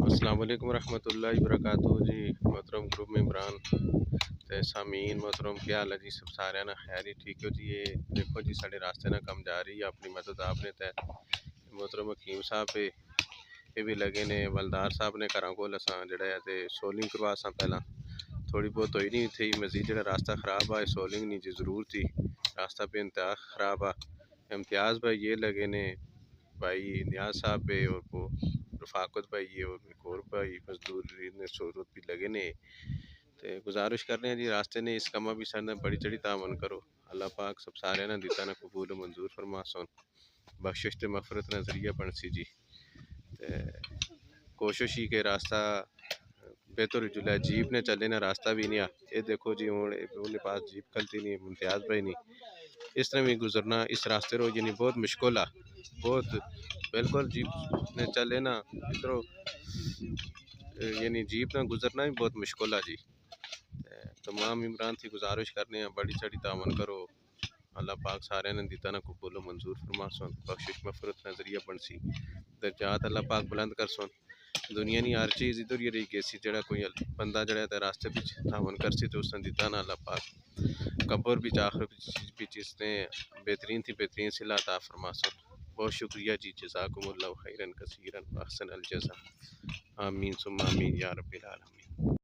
السلام علیکم ورحمۃ اللہ وبرکاتہ جی محترم گروپ ممبران تے سامعین محترم کیا حال ہے جی سب سارے نا خیر ہی ٹھیک ہو جی یہ دیکھو جی سارے راستے نہ کم جا رہی ہے اپنی مدد آپ نے تے محترم حکیم صاحب پہ یہ بھی لگے نے ولدار صاحب نے گھراں کول اساں جڑا ہے تے سولنگ کروا ساں پہلا تھوڑی بہت ہوئی نہیں تھی مزید جڑا راستہ خراب ہے سولنگ نہیں جی ضرور تھی راستہ پہ انتہا خراب ہے امتیاز بھائی یہ لگے نے بھائی نیاز صاحب پہ اور وہ رفاقت بھائی یہ اور ایک اور بھائی مزدور نے صورت بھی لگے نے تے گزارش کر رہے ہیں جی راستے نے اس کما بھی سر نے بڑی چڑی تعاون کرو اللہ پاک سب سارے نہ دیتا نہ قبول و منظور فرما سون بخشش تے مغفرت نہ ذریعہ بن سی جی تے کوشش ہی کہ راستہ بہتر جلے جیپ نے چلے نہ راستہ بھی نہیں یہ دیکھو جی ہوں انہیں پاس جیپ کلتی نہیں ممتاز بھائی نہیں اس طرح بھی گزرنا اس راستے رو یعنی بہت مشکل ہے بہت بالکل جیپ نے چلے نا ادھروں یعنی جیپ نہ گزرنا بھی بہت مشکل ہے جی تمام عمران تھی گزارش کرنے ہیں بڑی چڑی تعاون کرو اللہ پاک سارے نے دیتا نہ قبول و منظور فرما سون بخشش مغفرت نہ ذریعہ بن سی درجات اللہ پاک بلند کر سون دنیا نہیں ہر چیز ادھر ہی رہی گئی جڑا کوئی بندہ جڑا ہے راستے وچ تعاون کر سی تو اس نے دیتا نہ اللہ پاک قبر بھی آخر بھی جس نے بہترین تھی بہترین صلہ عطا فرما سون بہت شکریہ جی جزاکم اللہ خیرا کثیرا واحسن الجزاء آمین ثم آمین یا رب العالمین